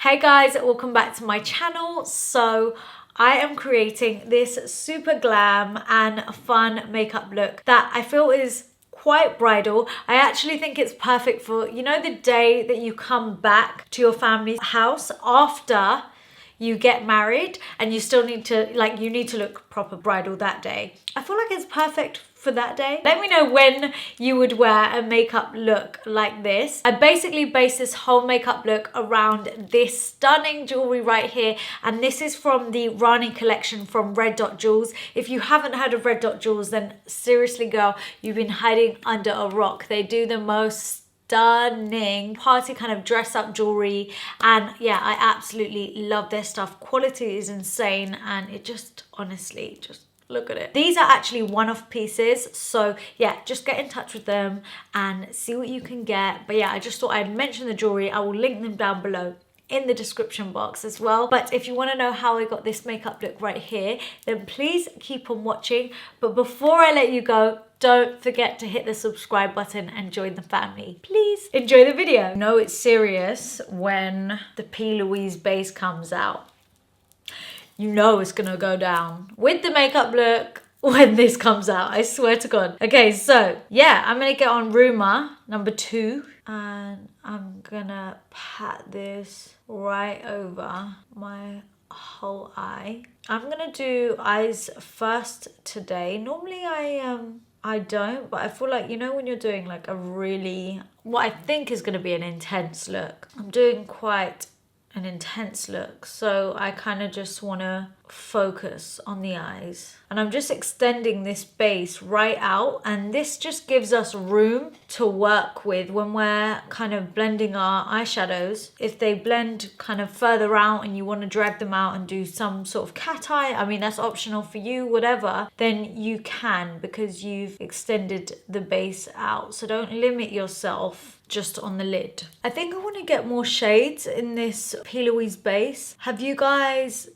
Hey guys, welcome back to my channel. So I am creating this super glam and fun makeup look that I feel is quite bridal. I actually think it's perfect for, you know, the day that you come back to your family's house after you get married and you still need to, you need to look proper bridal that day. I feel like it's perfect for that day. Let me know when you would wear a makeup look like this. I basically based this whole makeup look around this stunning jewelry right here, and this is from the Rani collection from Red Dot Jewels. If you haven't heard of Red Dot Jewels, then seriously girl, you've been hiding under a rock. They do the most stunning party kind of dress up jewelry, and yeah, I absolutely love their stuff. Quality is insane, and it just honestly just look at it. These are actually one-off pieces, so yeah, just get in touch with them and see what you can get. But yeah, I just thought I'd mention the jewelry. I will link them down below in the description box as well. But if you want to know how I got this makeup look right here, then please keep on watching. But before I let you go, don't forget to hit the subscribe button and join the family. Please enjoy the video. You know it's serious when the P. Louise base comes out. You know it's gonna go down with the makeup look when this comes out, I swear to God. Okay, so yeah, I'm gonna get on Rumour number 2, and I'm gonna pat this right over my whole eye. I'm gonna do eyes first today. Normally I don't, but I feel like, you know, when you're doing like a really, what I think is gonna be an intense look, I'm doing quite an intense look, so I kind of just want to focus on the eyes, and I'm just extending this base right out, and this just gives us room to work with when we're kind of blending our eyeshadows. If they blend kind of further out and you want to drag them out and do some sort of cat eye, I mean that's optional for you, whatever, then you can, because you've extended the base out. So don't limit yourself just on the lid. I think I want to get more shades in this P. Louise base. Have you guys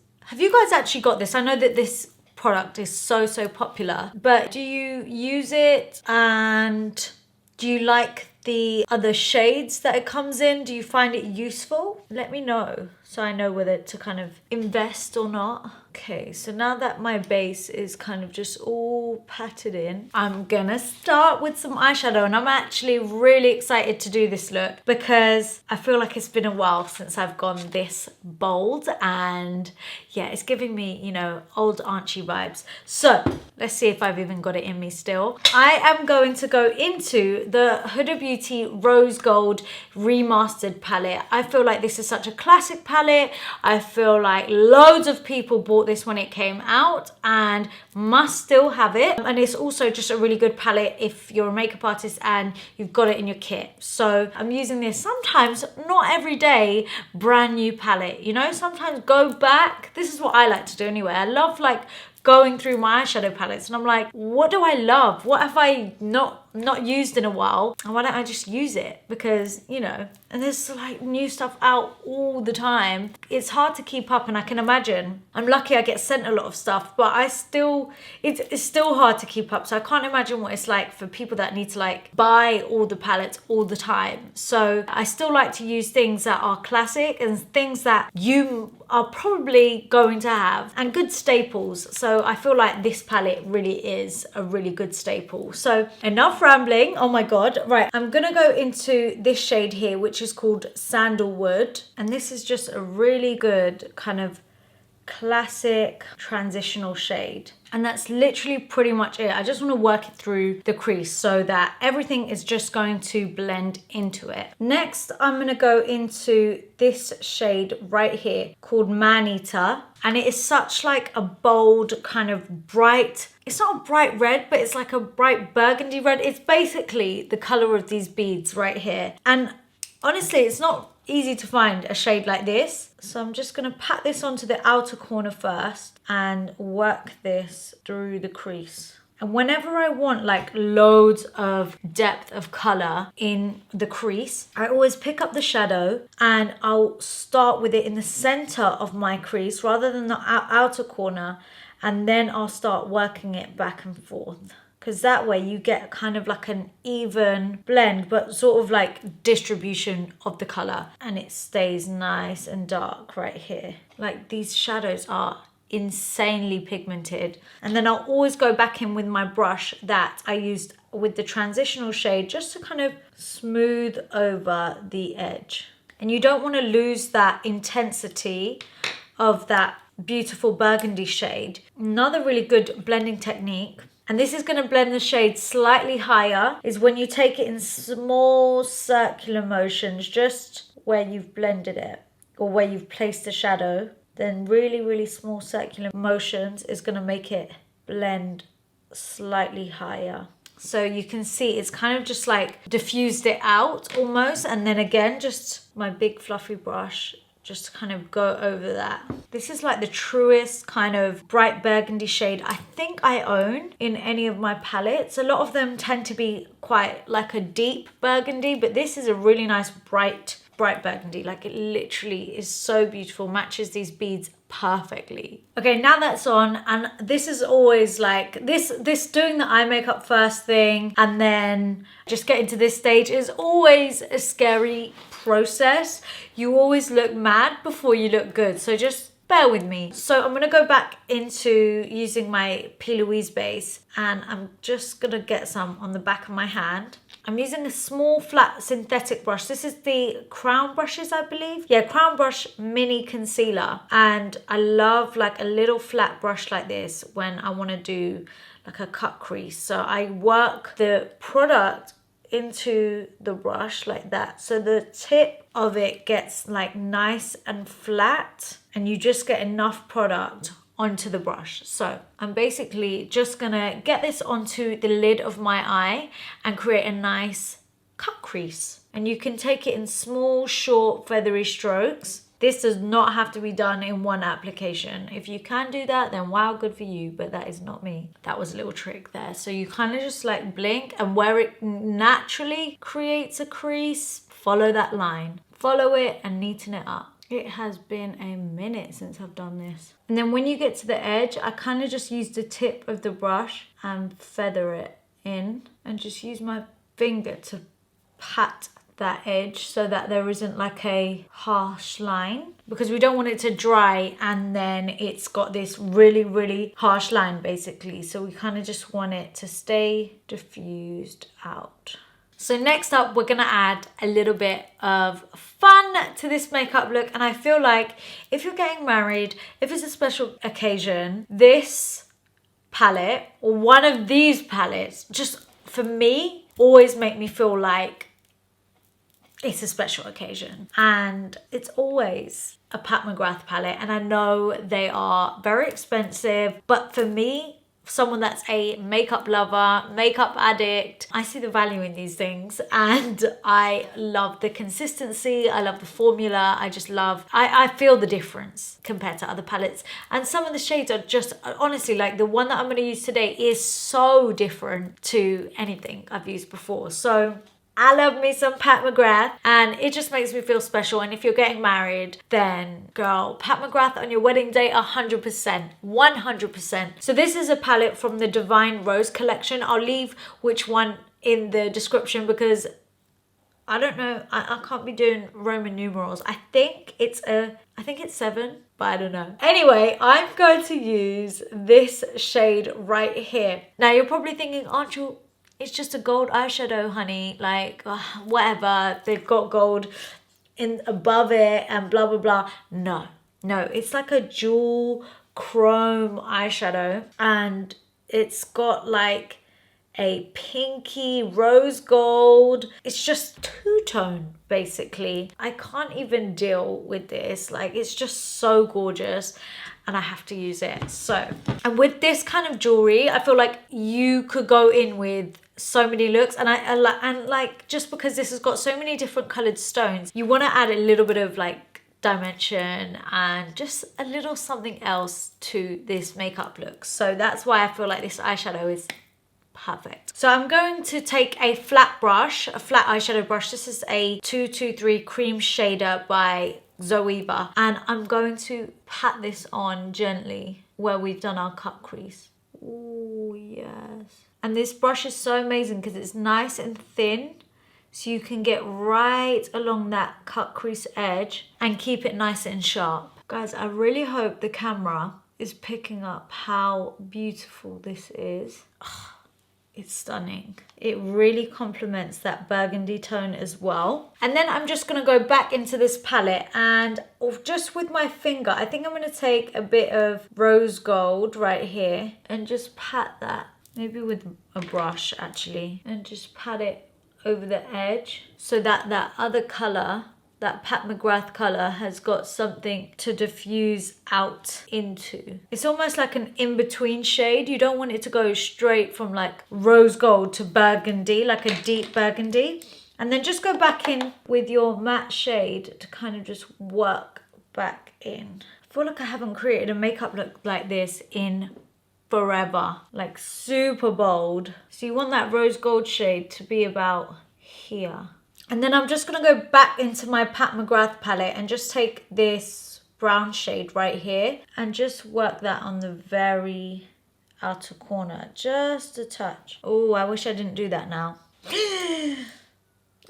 actually got this? I know that this product is so popular, but do you use it, and do you like the other shades that it comes in? Do you find it useful? Let me know so I know whether to kind of invest or not. Okay, so now that my base is kind of just all patted in, I'm gonna start with some eyeshadow, and I'm actually really excited to do this look because I feel like it's been a while since I've gone this bold, and yeah, it's giving me, you know, old auntie vibes. So let's see if I've even got it in me still. I am going to go into the Huda Beauty Rose Gold Remastered palette. I feel like this is such a classic palette. I feel like loads of people bought this when it came out and must still have it, and it's also just a really good palette if you're a makeup artist and you've got it in your kit. So I'm using this sometimes, not every day, brand new palette, you know, sometimes go back. This is what I like to do anyway. I love like going through my eyeshadow palettes, and I'm like, what do I love? What have I not used in a while? And why don't I just use it? Because, you know, and there's like new stuff out all the time. It's hard to keep up, and I can imagine, I'm lucky I get sent a lot of stuff, but it's still hard to keep up. So I can't imagine what it's like for people that need to like buy all the palettes all the time. So I still like to use things that are classic and things that you are probably going to have, and good staples. So I feel like this palette really is a really good staple. So enough rambling, oh my God. Right, I'm gonna go into this shade here, which is called Sandalwood, and this is just a really good kind of classic transitional shade, and that's literally pretty much it. I just want to work it through the crease so that everything is just going to blend into it. Next, I'm going to go into this shade right here called Man Eater, and it is such like a bold kind of bright, it's not a bright red, but it's like a bright burgundy red. It's basically the color of these beads right here, and honestly, it's not easy to find a shade like this. So I'm just going to pat this onto the outer corner first and work this through the crease. And whenever I want like loads of depth of color in the crease, I always pick up the shadow and I'll start with it in the center of my crease rather than the outer corner, and then I'll start working it back and forth. because that way you get kind of like an even blend, but sort of like distribution of the color, and it stays nice and dark right here. Like, these shadows are insanely pigmented. And then I'll always go back in with my brush that I used with the transitional shade, just to kind of smooth over the edge. And you don't want to lose that intensity of that beautiful burgundy shade. Another really good blending technique, and this is going to blend the shade slightly higher, is when you take it in small circular motions, just where you've blended it or where you've placed the shadow. Then really small circular motions is going to make it blend slightly higher. So you can see it's kind of just like diffused it out almost. And then again, just my big fluffy brush, just to kind of go over that. This is like the truest kind of bright burgundy shade I think I own in any of my palettes. A lot of them tend to be quite like a deep burgundy, but this is a really nice bright burgundy. Like, it literally is so beautiful, matches these beads perfectly. Okay, now that's on, and this is always like this doing the eye makeup first thing and then just getting to this stage is always a scary process. You always look mad before you look good, so just bear with me. So I'm gonna go back into using my P. Louise base, and I'm just gonna get some on the back of my hand. I'm using a small flat synthetic brush. This is the Crown Brushes, I believe. Yeah, Crown Brush Mini Concealer. And I love like a little flat brush like this when I want to do like a cut crease. So I work the product into the brush like that. So the tip of it gets like nice and flat, and you just get enough product onto the brush. So I'm basically just gonna get this onto the lid of my eye and create a nice cut crease. And you can take it in small, short, feathery strokes. This does not have to be done in one application. If you can do that, then wow, good for you, but that is not me. That was a little trick there. So you kind of just like blink, and where it naturally creates a crease, follow that line. Follow it and neaten it up. It has been a minute since I've done this. And then when you get to the edge, I kind of just use the tip of the brush and feather it in, and just use my finger to pat that edge so that there isn't like a harsh line, because we don't want it to dry and then it's got this really harsh line basically. So we kind of just want it to stay diffused out. So next up, we're gonna add a little bit of fun to this makeup look. And I feel like if you're getting married, if it's a special occasion, this palette or one of these palettes, just for me, always make me feel like it's a special occasion. And it's always a Pat McGrath palette. And I know they are very expensive, but for me, someone that's a makeup lover, makeup addict, I see the value in these things, and I love the consistency, I love the formula, I feel the difference compared to other palettes. And some of the shades are just, honestly, like the one that I'm going to use today is so different to anything I've used before. So I love me some Pat McGrath, and it just makes me feel special. And if you're getting married, then girl, Pat McGrath on your wedding day, 100%, 100%. So this is a palette from the Divine Rose collection. I'll leave which one in the description, because I don't know, I can't be doing Roman numerals. I think it's 7, but I don't know. Anyway, I'm going to use this shade right here. Now you're probably thinking, Anchal, it's just a gold eyeshadow, honey. Like, whatever. They've got gold in above it and blah, blah, blah. No, it's like a jewel chrome eyeshadow. And it's got like a pinky rose gold. It's just two-tone, basically. I can't even deal with this. Like, it's just so gorgeous, and I have to use it. So, and with this kind of jewelry, I feel like you could go in with so many looks, and like just because this has got so many different colored stones, you want to add a little bit of like dimension and just a little something else to this makeup look. So that's why I feel like this eyeshadow is perfect. So I'm going to take a flat eyeshadow brush. This is a 223 cream shader by Zoeva, and I'm going to pat this on gently where we've done our cut crease. Oh yes. And this brush is so amazing because it's nice and thin. So you can get right along that cut crease edge and keep it nice and sharp. Guys, I really hope the camera is picking up how beautiful this is. Oh, it's stunning. It really complements that burgundy tone as well. And then I'm just gonna go back into this palette and just with my finger, I think I'm gonna take a bit of rose gold right here and just pat that, maybe with a brush actually, and just pat it over the edge so that that other color, that Pat McGrath color, has got something to diffuse out into. It's almost like an in-between shade. You don't want it to go straight from like rose gold to burgundy, like a deep burgundy. And then just go back in with your matte shade to kind of just work back in. I feel like I haven't created a makeup look like this in forever, like super bold. So you want that rose gold shade to be about here. And then I'm just gonna go back into my Pat McGrath palette and just take this brown shade right here and just work that on the very outer corner, just a touch. Oh, I wish I didn't do that now.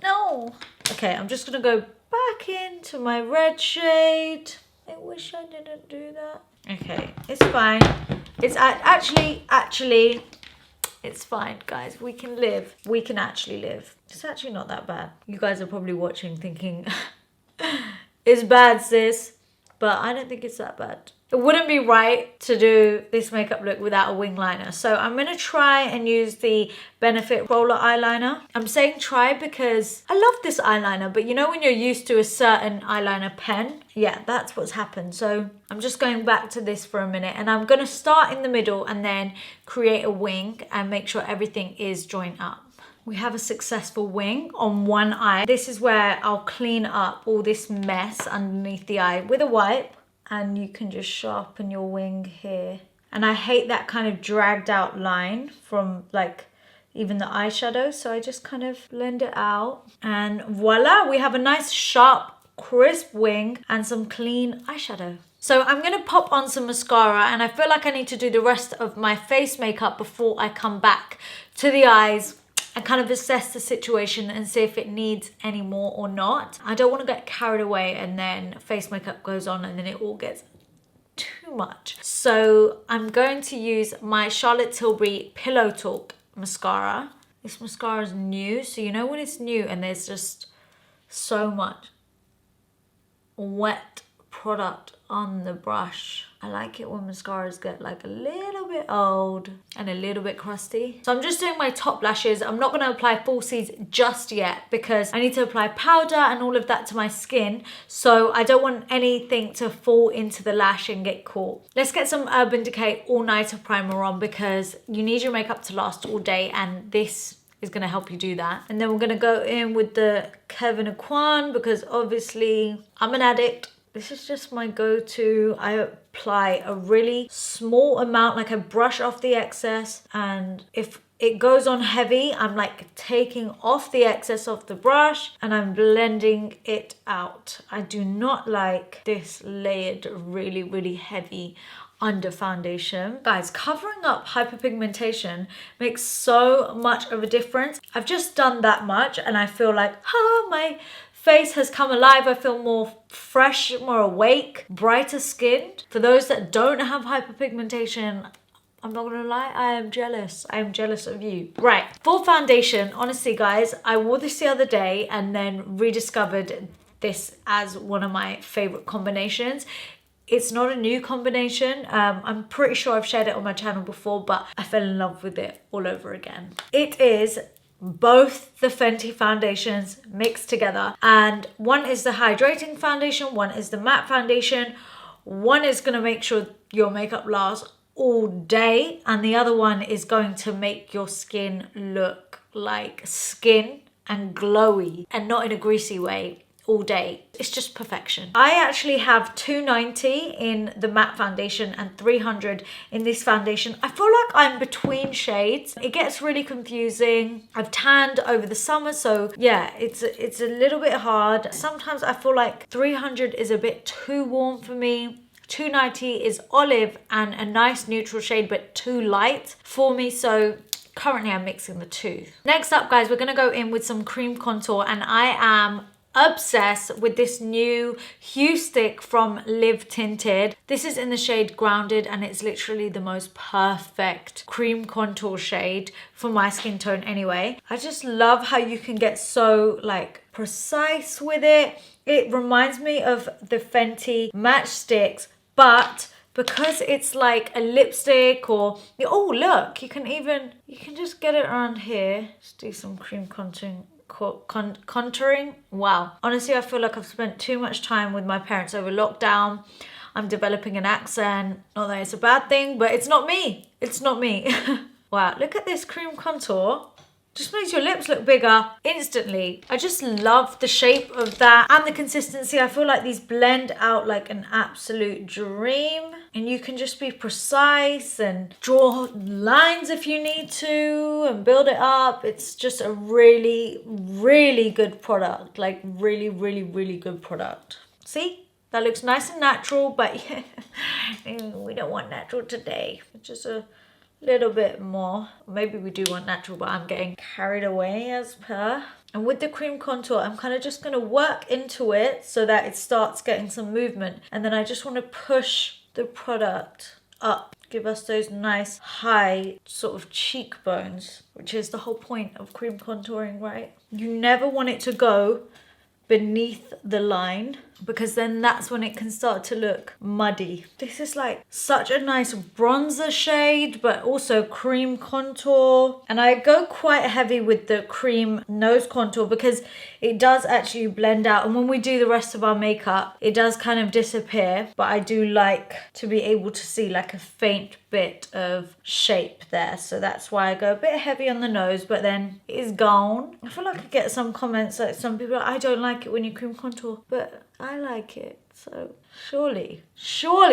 No. Okay, I'm just gonna go back into my red shade. I wish I didn't do that. Okay, it's fine. It's actually, it's fine, guys. We can live. We can actually live. It's actually not that bad. You guys are probably watching thinking, it's bad, sis. But I don't think it's that bad. It wouldn't be right to do this makeup look without a wing liner. So I'm going to try and use the Benefit Roller Eyeliner. I'm saying try because I love this eyeliner. But you know when you're used to a certain eyeliner pen? Yeah, that's what's happened. So I'm just going back to this for a minute. And I'm going to start in the middle and then create a wing and make sure everything is joined up. We have a successful wing on one eye. This is where I'll clean up all this mess underneath the eye with a wipe. And you can just sharpen your wing here. And I hate that kind of dragged out line from like even the eyeshadow. So I just kind of blend it out. And voila, we have a nice sharp, crisp wing and some clean eyeshadow. So I'm going to pop on some mascara and I feel like I need to do the rest of my face makeup before I come back to the eyes and kind of assess the situation and see if it needs any more or not. I don't want to get carried away and then face makeup goes on and then it all gets too much. So I'm going to use my Charlotte Tilbury Pillow Talk mascara. This mascara is new, so you know when it's new and there's just so much wet product on the brush. I like it when mascaras get like a little bit old and a little bit crusty. So I'm just doing my top lashes. I'm not going to apply falsies just yet because I need to apply powder and all of that to my skin. So I don't want anything to fall into the lash and get caught. Let's get some Urban Decay All Nighter primer on because you need your makeup to last all day and this is going to help you do that. And then we're going to go in with the Kevyn Acuoin because obviously I'm an addict. This is just my go-to. I apply a really small amount, like I brush off the excess, and if it goes on heavy, I'm like taking off the excess of the brush and I'm blending it out. I do not like this layered, really, really heavy under foundation. Guys, covering up hyperpigmentation makes so much of a difference. I've just done that much and I feel like, my face has come alive. I feel more fresh, more awake, brighter skinned. For those that don't have hyperpigmentation, I'm not gonna lie, I am jealous. I am jealous of you. Right, for foundation, honestly guys, I wore this the other day and then rediscovered this as one of my favorite combinations. It's not a new combination. I'm pretty sure I've shared it on my channel before, but I fell in love with it all over again. It is both the Fenty foundations mixed together, and one is the hydrating foundation, one is the matte foundation. One is going to make sure your makeup lasts all day, and the other one is going to make your skin look like skin and glowy and not in a greasy way all day. It's just perfection. I actually have 290 in the matte foundation and 300 in this foundation. I feel like I'm between shades. It gets really confusing. I've tanned over the summer, so yeah, it's a little bit hard. Sometimes I feel like 300 is a bit too warm for me. 290 is olive and a nice neutral shade, but too light for me. So currently I'm mixing the two. Next up, guys, we're gonna go in with some cream contour, and I am obsessed with this new Hue stick from Live Tinted. This is in the shade Grounded, and it's literally the most perfect cream contour shade for my skin tone anyway. I just love how you can get so like precise with it. It reminds me of the Fenty matchsticks, but because it's like a lipstick, or oh look, you can just get it around here. Just do some cream contouring. Wow, honestly, I feel like I've spent too much time with my parents over lockdown. I'm developing an accent. Not that it's a bad thing, but it's not me. It's not me. Wow, look at this cream contour. Just makes your lips look bigger instantly. I just love the shape of that and the consistency. I feel like these blend out like an absolute dream, and you can just be precise and draw lines if you need to and build it up. It's just a really, really good product. Like really, really, really good product. See? That looks nice and natural, but yeah, we don't want natural today. It's just a little bit more. Maybe we do want natural, but I'm getting carried away as per. And with the cream contour, I'm kind of just going to work into it so that it starts getting some movement. And then I just want to push the product up, give us those nice high sort of cheekbones, which is the whole point of cream contouring, right? You never want it to go beneath the line, because then that's when it can start to look muddy. This is like such a nice bronzer shade, but also cream contour. And I go quite heavy with the cream nose contour because it does actually blend out. And when we do the rest of our makeup, it does kind of disappear. But I do like to be able to see like a faint bit of shape there. So that's why I go a bit heavy on the nose, but then it is gone. I feel like I get some comments like some people are like, I don't like it when you cream contour, but I like it. So surely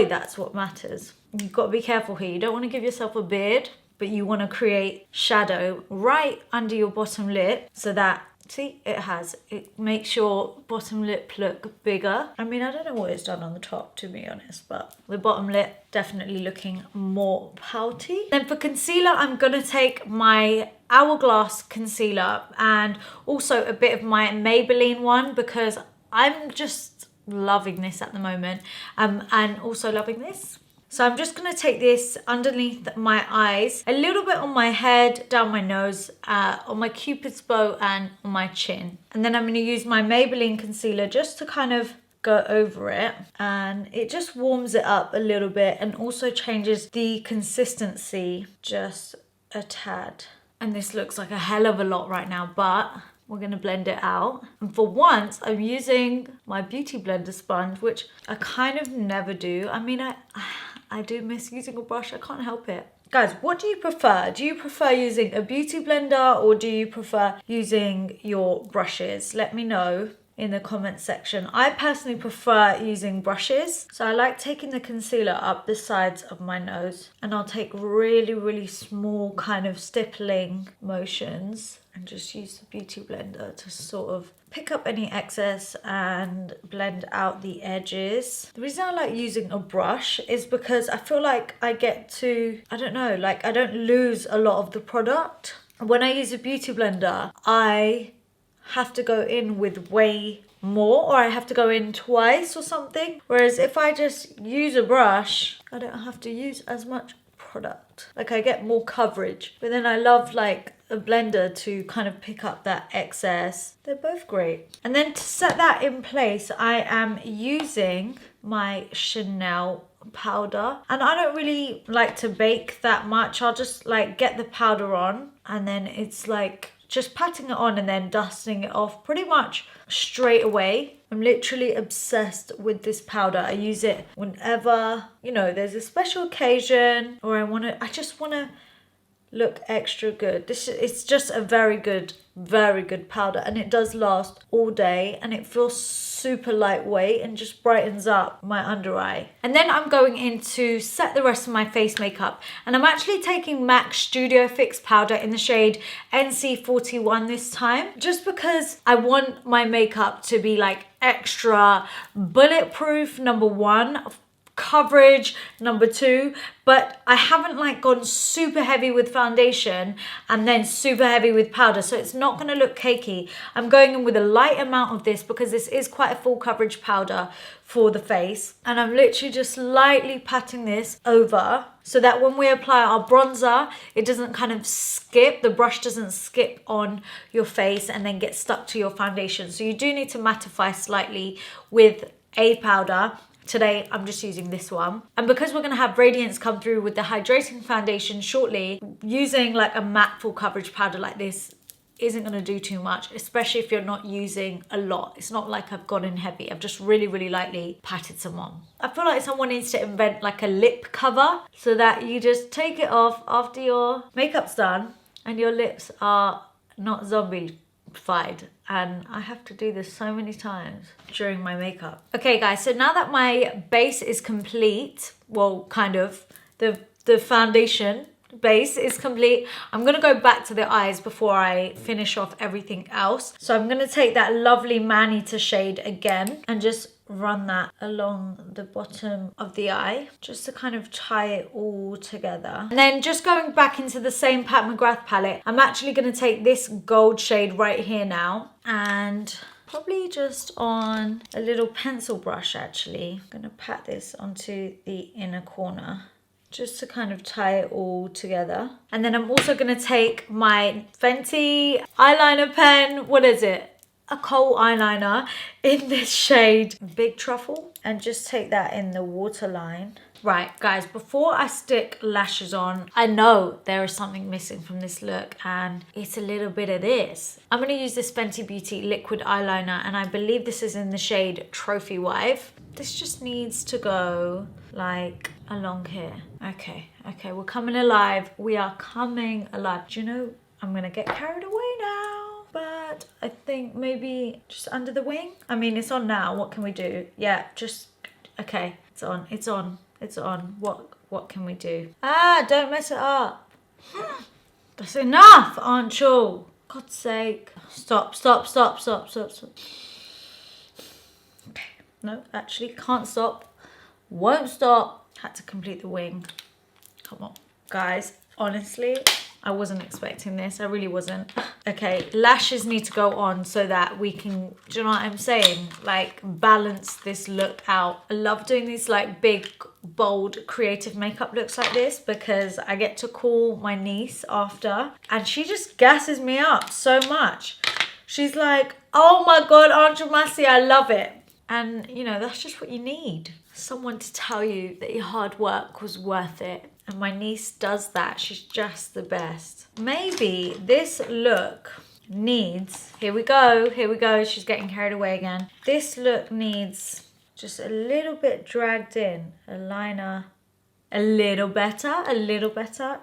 that's what matters. You've got to be careful here. You don't want to give yourself a beard, but you want to create shadow right under your bottom lip so that, see, it makes your bottom lip look bigger. I mean, I don't know what it's done on the top, to be honest, but the bottom lip definitely looking more pouty. Then for concealer, I'm going to take my Hourglass Concealer and also a bit of my Maybelline one, because I'm just loving this at the moment, and also loving this. So I'm just going to take this underneath my eyes, a little bit on my head, down my nose, on my cupid's bow and on my chin. And then I'm going to use my Maybelline concealer just to kind of go over it, and it just warms it up a little bit and also changes the consistency just a tad. And this looks like a hell of a lot right now, but we're going to blend it out. And for once, I'm using my Beauty Blender sponge, which I kind of never do. I mean, I do miss using a brush. I can't help it. Guys, what do you prefer? Do you prefer using a beauty blender, or do you prefer using your brushes? Let me know in the comments section. I personally prefer using brushes. So I like taking the concealer up the sides of my nose, and I'll take really, really small kind of stippling motions and just use the beauty blender to sort of pick up any excess and blend out the edges. The reason I like using a brush is because I feel like I get to, I don't know, like I don't lose a lot of the product. When I use a beauty blender, I have to go in with way more, or I have to go in twice or something. Whereas if I just use a brush, I don't have to use as much product. Like I get more coverage. But then I love like a blender to kind of pick up that excess. They're both great. And then to set that in place, I am using my Chanel powder, and I don't really like to bake that much. I'll just like get the powder on, and then it's like just patting it on and then dusting it off pretty much straight away. I'm literally obsessed with this powder. I use it whenever, you know, there's a special occasion, or I just want to look extra good. It's just a very good powder, and it does last all day, and it feels super lightweight and just brightens up my under eye. And then I'm going in to set the rest of my face makeup, and I'm actually taking MAC StudioFix powder in the shade NC41 this time, just because I want my makeup to be like extra bulletproof, number one, coverage, number 2, but I haven't like gone super heavy with foundation and then super heavy with powder, so it's not going to look cakey. I'm going in with a light amount of this because this is quite a full coverage powder for the face, and I'm literally just lightly patting this over so that when we apply our bronzer, it doesn't kind of skip, the brush doesn't skip on your face and then get stuck to your foundation. So you do need to mattify slightly with a powder. Today, I'm just using this one. And because we're going to have radiance come through with the hydrating foundation shortly, using like a matte full coverage powder like this isn't going to do too much, especially if you're not using a lot. It's not like I've gone in heavy. I've just really, really lightly patted some on. I feel like someone needs to invent like a lip cover so that you just take it off after your makeup's done and your lips are not zombified. And I have to do this so many times during my makeup. Okay guys, so now that my base is complete, well, kind of, the foundation base is complete, I'm gonna go back to the eyes before I finish off everything else. So I'm gonna take that lovely Manita shade again and just run that along the bottom of the eye just to kind of tie it all together. And then just going back into the same Pat McGrath palette, I'm actually going to take this gold shade right here now and probably just on a little pencil brush actually. I'm going to pat this onto the inner corner just to kind of tie it all together. And then I'm also going to take my Fenty eyeliner pen, what is it? A Kohl eyeliner in this shade Big Truffle, and just take that in the waterline. Right guys, before I stick lashes on, I know there is something missing from this look and it's a little bit of this. I'm going to use this Fenty Beauty liquid eyeliner and I believe this is in the shade Trophy Wife. This just needs to go like along here. Okay, we're coming alive. We are coming alive. Do you know, I'm going to get carried away now. But I think maybe just under the wing. I mean, it's on now. What can we do? Yeah, just, okay. It's on, it's on, it's on. What can we do? Ah, don't mess it up. That's enough, Anchal. God's sake. Stop. Okay. No, actually can't stop. Won't stop. Had to complete the wing. Come on. Guys, honestly, I wasn't expecting this. I really wasn't. Okay, lashes need to go on so that we can, do you know what I'm saying? Like balance this look out. I love doing these like big, bold, creative makeup looks like this because I get to call my niece after and she just gasses me up so much. She's like, oh my God, AnchalMUA, I love it. And you know, that's just what you need. Someone to tell you that your hard work was worth it. And my niece does that. She's just the best. Maybe this look needs, here we go, she's getting carried away again. This look needs just a little bit dragged in. A liner, a little better.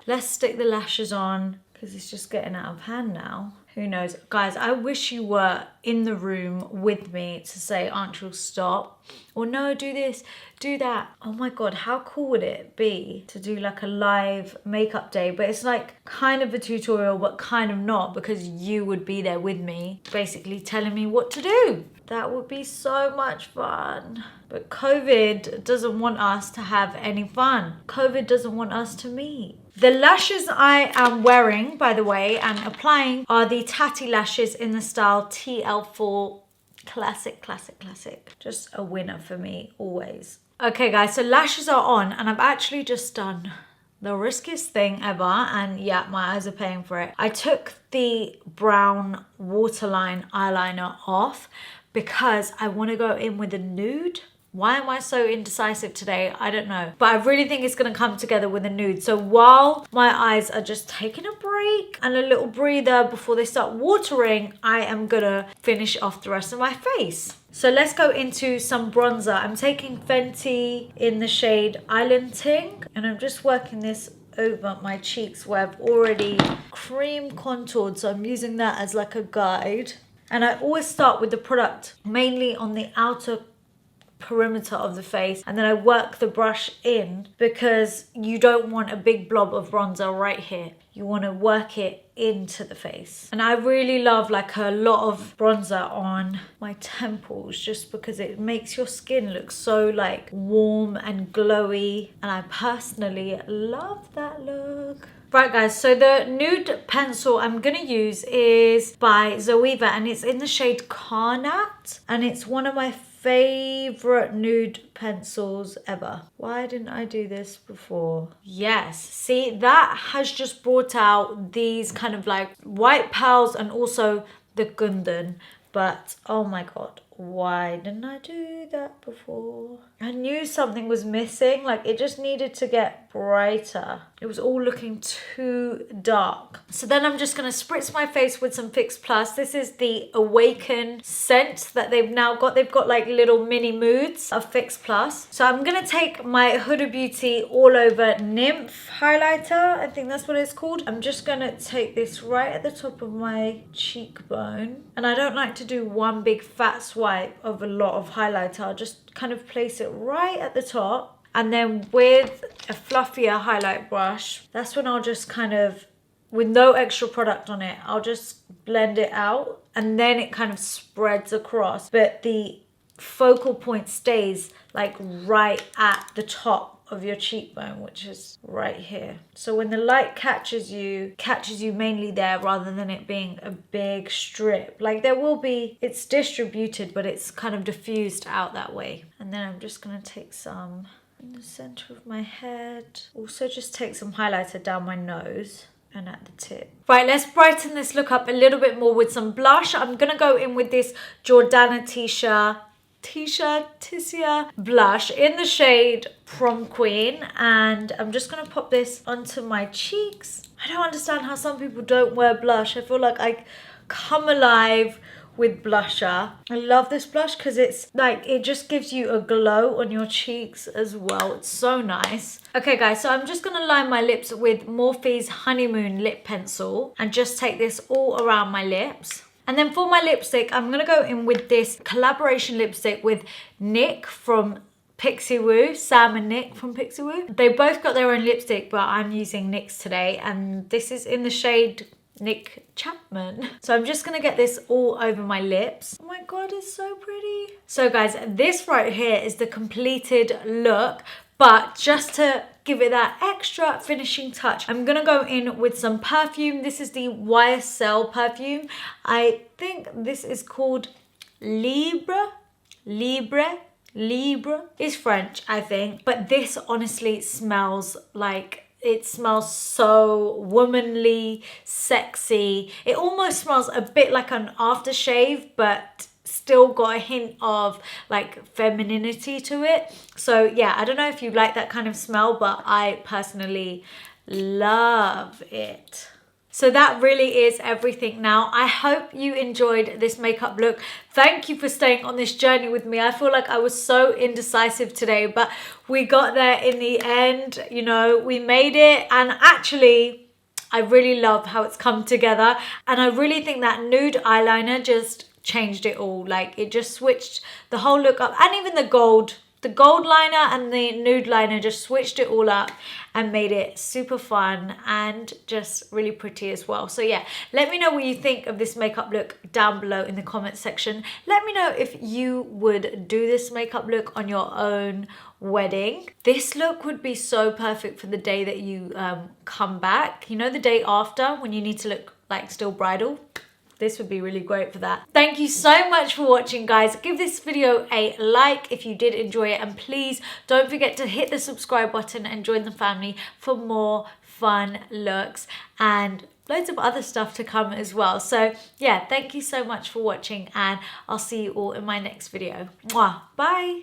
Let's stick the lashes on because it's just getting out of hand now. Who knows? Guys, I wish you were in the room with me to say, Anchal, stop. Or no, do this, do that. Oh my God, how cool would it be to do like a live makeup day? But it's like kind of a tutorial, but kind of not, because you would be there with me, basically telling me what to do. That would be so much fun. But COVID doesn't want us to have any fun. COVID doesn't want us to meet. The lashes I am wearing, by the way, and applying are the Tatti Lashes in the style TL4. Classic. Just a winner for me, always. Okay, guys, so lashes are on, and I've actually just done the riskiest thing ever, and yeah, my eyes are paying for it. I took the brown waterline eyeliner off because I want to go in with a nude. Why am I so indecisive today? I don't know. But I really think it's going to come together with a nude. So while my eyes are just taking a break and a little breather before they start watering, I am going to finish off the rest of my face. So let's go into some bronzer. I'm taking Fenty in the shade Island Ting. And I'm just working this over my cheeks where I've already cream contoured. So I'm using that as like a guide. And I always start with the product mainly on the outer perimeter of the face, and then I work the brush in, because you don't want a big blob of bronzer right here. You want to work it into the face. And I really love like a lot of bronzer on my temples, just because it makes your skin look so like warm and glowy, and I personally love that look. Right guys, so the nude pencil I'm gonna use is by Zoeva, and it's in the shade Karnat, and it's one of my favorite nude pencils ever. Why didn't I do this before? Yes, see, that has just brought out these kind of like white pearls and also the Gundan, but oh my god, why didn't I do that before? I knew something was missing, like it just needed to get brighter. It was all looking too dark. So then I'm just gonna spritz my face with some Fix Plus. This is the Awaken scent that they've now got. They've got like little mini moods of Fix Plus. So I'm gonna take my Huda Beauty All Over Nymph highlighter. I think that's what it's called. I'm just gonna take this right at the top of my cheekbone. And I don't like to do one big fat swipe of a lot of highlighter. I'll just kind of place it right at the top. And then with a fluffier highlight brush, that's when I'll just kind of, with no extra product on it, I'll just blend it out, and then it kind of spreads across. But the focal point stays like right at the top of your cheekbone, which is right here. So when the light catches you mainly there, rather than it being a big strip. Like there will be, it's distributed, but it's kind of diffused out that way. And then I'm just gonna take some in the center of my head. Also just take some highlighter down my nose and at the tip. Right, let's brighten this look up a little bit more with some blush. I'm gonna go in with this Jordana Ticia blush in the shade Prom Queen, and I'm just gonna pop this onto my cheeks. I don't understand how some people don't wear blush. I feel like I come alive with blusher. I love this blush because it's like, it just gives you a glow on your cheeks as well. It's so nice. Okay guys, so I'm just gonna line my lips with Morphe's Honeymoon lip pencil and just take this all around my lips. And then for my lipstick, I'm gonna go in with this collaboration lipstick with Nic from Pixie Woo, Sam and Nic from Pixie Woo. They both got their own lipstick, but I'm using Nic's today, and this is in the shade Nic Chapman. So I'm just gonna get this all over my lips. Oh my god, it's so pretty. So guys, this right here is the completed look, but just to give it that extra finishing touch, I'm gonna go in with some perfume. This is the YSL perfume. I think this is called Libre. It's French, I think, but this honestly smells like, it smells so womanly, sexy. It almost smells a bit like an aftershave, but still got a hint of like femininity to it. So yeah, I don't know if you like that kind of smell, but I personally love it. So that really is everything now. I hope you enjoyed this makeup look. Thank you for staying on this journey with me. I feel like I was so indecisive today, but we got there in the end. You know, we made it. And actually, I really love how it's come together. And I really think that nude eyeliner just changed it all. Like, it just switched the whole look up. And even the gold liner and the nude liner just switched it all up and made it super fun and just really pretty as well. So yeah, let me know what you think of this makeup look down below in the comment section. Let me know if you would do this makeup look on your own wedding. This look would be so perfect for the day that you come back. You know, the day after when you need to look like still bridal. This would be really great for that. Thank you so much for watching, guys. Give this video a like if you did enjoy it. And please don't forget to hit the subscribe button and join the family for more fun looks and loads of other stuff to come as well. So yeah, thank you so much for watching, and I'll see you all in my next video. Mwah. Bye.